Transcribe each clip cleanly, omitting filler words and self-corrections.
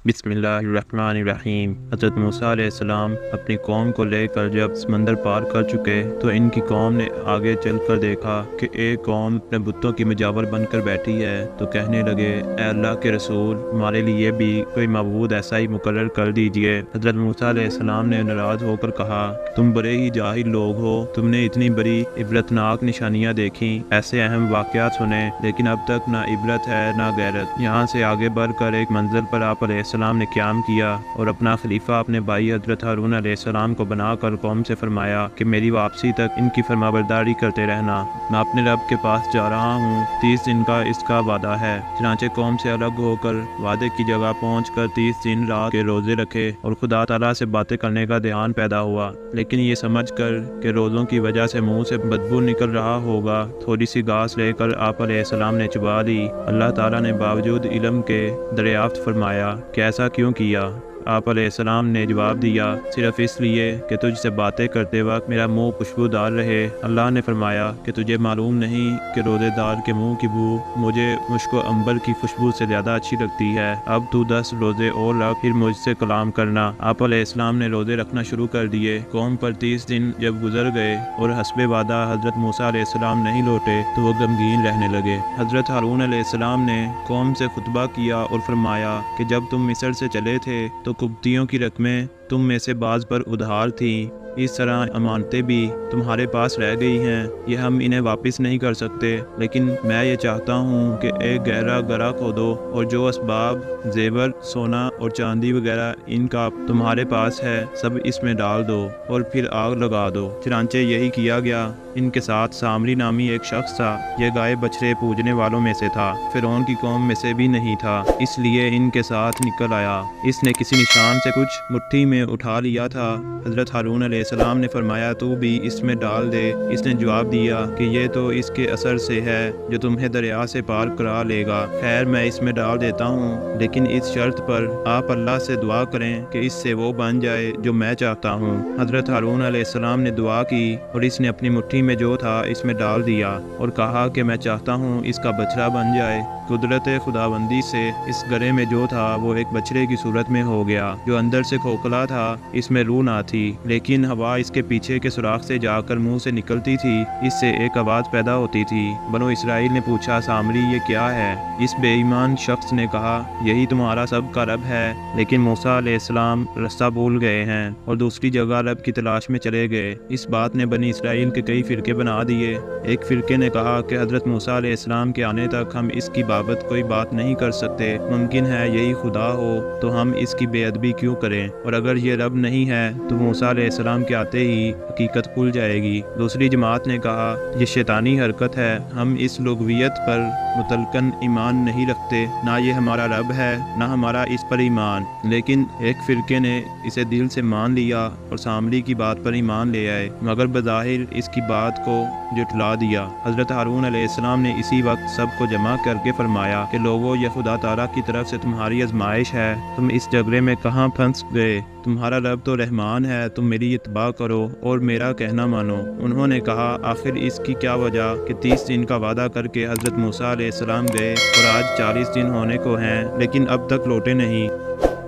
بسم اللہ الرحمن الرحیم۔ حضرت موسیٰ علیہ السلام اپنی قوم کو لے کر جب سمندر پار کر چکے تو ان کی قوم نے آگے چل کر دیکھا کہ ایک قوم اپنے بتوں کی مجاور بن کر بیٹھی ہے، تو کہنے لگے اے اللہ کے رسول، ہمارے لیے بھی کوئی معبود ایسا ہی مقرر کر دیجئے۔ حضرت موسیٰ علیہ السلام نے ناراض ہو کر کہا، تم بڑے ہی جاہل لوگ ہو، تم نے اتنی بڑی عبرتناک نشانیاں دیکھیں، ایسے اہم واقعات سنے، لیکن اب تک نہ عبرت ہے نہ غیرت۔ یہاں سے آگے بڑھ کر ایک منزل پر آپ علیہ السلام نے قیام کیا اور اپنا خلیفہ اپنے بھائی حضرت ہارون علیہ السلام کو بنا کر قوم سے فرمایا کہ میری واپسی تک ان کی فرمانبرداری کرتے رہنا، میں اپنے رب کے پاس جا رہا ہوں، 30 دن کا اس کا وعدہ ہے۔ چنانچہ قوم سے الگ ہو کر وعدے کی جگہ پہنچ کر 30 دن رات کے روزے رکھے اور خدا تعالیٰ سے باتیں کرنے کا دھیان پیدا ہوا، لیکن یہ سمجھ کر کہ روزوں کی وجہ سے منہ سے بدبو نکل رہا ہوگا، تھوڑی سی گھاس لے کر آپ علیہ السلام نے چبا لی۔ اللہ تعالیٰ نے باوجود علم کے دریافت فرمایا کہ ایسا کیوں کیا؟ آپ علیہ السلام نے جواب دیا، صرف اس لیے کہ تجھ سے باتیں کرتے وقت میرا منہ خوشبودار رہے۔ اللہ نے فرمایا کہ تجھے معلوم نہیں کہ روزے دار کے منہ کی بو مجھے مشک و عنبر کی خوشبو سے زیادہ اچھی لگتی ہے۔ اب تو 10 روزے اور رکھ، پھر مجھ سے کلام کرنا۔ آپ علیہ السلام نے روزے رکھنا شروع کر دیے۔ قوم پر 30 دن جب گزر گئے اور حسب وعدہ حضرت موسیٰ علیہ السلام نہیں لوٹے تو وہ غمگین رہنے لگے۔ حضرت ہارون علیہ السلام نے قوم سے خطبہ کیا اور فرمایا کہ جب تم مصر سے چلے تھے تو قبطیوں کی رقمیں تم میں سے بعض پر ادھار تھیں، اس طرح امانتیں بھی تمہارے پاس رہ گئی ہیں، یہ ہم انہیں واپس نہیں کر سکتے، لیکن میں یہ چاہتا ہوں کہ ایک گہرا گڑھا کھودو اور جو اسباب، زیور، سونا اور چاندی وغیرہ ان کا تمہارے پاس ہے سب اس میں ڈال دو اور پھر آگ لگا دو۔ چنانچہ یہی کیا گیا۔ ان کے ساتھ سامری نامی ایک شخص تھا، یہ گائے بچھڑے پوجنے والوں میں سے تھا، فرعون کی قوم میں سے بھی نہیں تھا، اس لیے ان کے ساتھ نکل آیا۔ اس نے کسی نشان سے کچھ مٹھی میں اٹھا لیا تھا۔ حضرت ہارون علیہ السلام نے فرمایا تو بھی اس میں ڈال دے۔ اس نے جواب دیا کہ یہ تو اس کے اثر سے ہے جو تمہیں دریا سے پار کرا لے گا، خیر میں اس میں ڈال دیتا ہوں، لیکن اس شرط پر آپ اللہ سے دعا کریں کہ اس سے وہ بن جائے جو میں چاہتا ہوں۔ حضرت ہارون علیہ السلام نے دعا کی اور اس نے اپنی مٹھی میں جو تھا اس میں ڈال دیا اور کہا کہ میں چاہتا ہوں اس کا بچڑا بن جائے۔ قدرت خداوندی سے اس گڑھے میں جو تھا وہ ایک بچڑے کی صورت میں ہو گیا جو اندر سے کھوکھلا تھا، اس میں روح نہ تھی، لیکن ہوا اس کے پیچھے کے سوراخ سے جا کر منہ سے نکلتی تھی، اس سے ایک آواز پیدا ہوتی تھی۔ بنو اسرائیل نے پوچھا، سامری یہ کیا ہے؟ اس بے ایمان شخص نے کہا، یہی تمہارا سب کا رب ہے، لیکن موسیٰ علیہ السلام رستہ بھول گئے ہیں اور دوسری جگہ رب کی تلاش میں چلے گئے۔ اس بات نے بنی اسرائیل کے کئی فرقے بنا دیے۔ ایک فرقے نے کہا کہ حضرت موسیٰ علیہ السلام کے آنے تک ہم اس کی بابت کوئی بات نہیں کر سکتے، ممکن ہے یہی خدا ہو تو ہم اس کی بے ادبی کیوں کریں، اور اگر یہ رب نہیں ہے تو موسیٰ علیہ السلام کے آتے ہی حقیقت کھل جائے گی۔ دوسری جماعت نے کہا، یہ شیطانی حرکت ہے، ہم اس لغویت پر مطلقاً ایمان نہیں رکھتے، نہ یہ ہمارا رب ہے نہ ہمارا اس پر ایمان۔ لیکن ایک فرقے نے اسے دل سے مان لیا اور سامری کی بات پر ایمان لے آئے، مگر بظاہر اس کی بات کو جھٹلا دیا۔ حضرت ہارون علیہ السلام نے اسی وقت سب کو جمع کر کے فرمایا کہ لوگوں، یہ خدا تعالیٰ کی طرف سے تمہاری آزمائش ہے، تم اس جھگڑے میں کہاں پھنس گئے؟ تمہارا رب تو رحمان ہے، تم میری اتباع کرو اور میرا کہنا مانو۔ انہوں نے کہا، آخر اس کی کیا وجہ کہ 30 دن کا وعدہ کر کے حضرت موسیٰ علیہ السلام گئے اور آج 40 دن ہونے کو ہیں لیکن اب تک لوٹے نہیں۔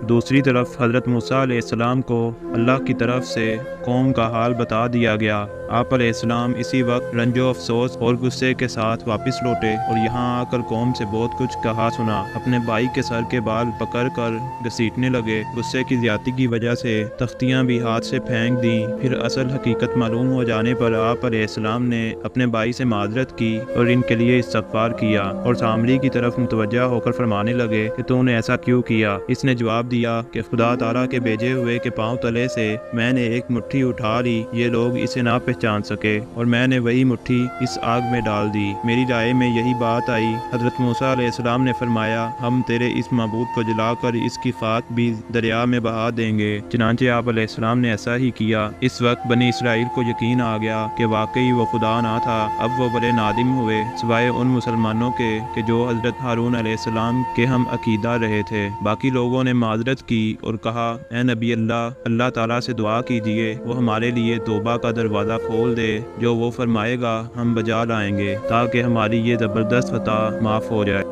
دوسری طرف حضرت موسیٰ علیہ السلام کو اللہ کی طرف سے قوم کا حال بتا دیا گیا۔ آپ علیہ السلام اسی وقت رنج و افسوس اور غصے کے ساتھ واپس لوٹے اور یہاں آ کر قوم سے بہت کچھ کہا سنا۔ اپنے بھائی کے سر کے بال پکڑ کر گھسیٹنے لگے۔ غصے کی زیادتی کی وجہ سے تختیاں بھی ہاتھ سے پھینک دیں۔ پھر اصل حقیقت معلوم ہو جانے پر آپ علیہ السلام نے اپنے بھائی سے معذرت کی اور ان کے لیے استغفار کیا اور سامری کی طرف متوجہ ہو کر فرمانے لگے کہ تو نے ایسا کیوں کیا؟ اس نے جواب دیا کہ خدا تعالیٰ کے بھیجے ہوئے کے پاؤں تلے سے میں نے ایک مٹھی اٹھا لی، یہ لوگ اسے نہ پہچان سکے اور میں نے وہی مٹھی اس آگ میں ڈال دی۔ میری رائے میں یہی بات آئی۔ حضرت موسیٰ علیہ السلام نے فرمایا، ہم تیرے اس معبود کو جلا کر اس کی خاک بھی دریا میں بہا دیں گے۔ چنانچہ آپ علیہ السلام نے ایسا ہی کیا۔ اس وقت بنی اسرائیل کو یقین آ گیا کہ واقعی وہ خدا نہ تھا۔ اب وہ بڑے نادم ہوئے، سوائے ان مسلمانوں کے کہ جو حضرت ہارون علیہ السلام کے ہم عقیدہ رہے تھے۔ باقی لوگوں نے معذرت کی اور کہا، اے نبی اللہ تعالیٰ سے دعا کیجیے وہ ہمارے لیے توبہ کا دروازہ کھول دے، جو وہ فرمائے گا ہم بجا لائیں گے تاکہ ہماری یہ زبردست خطا معاف ہو جائے۔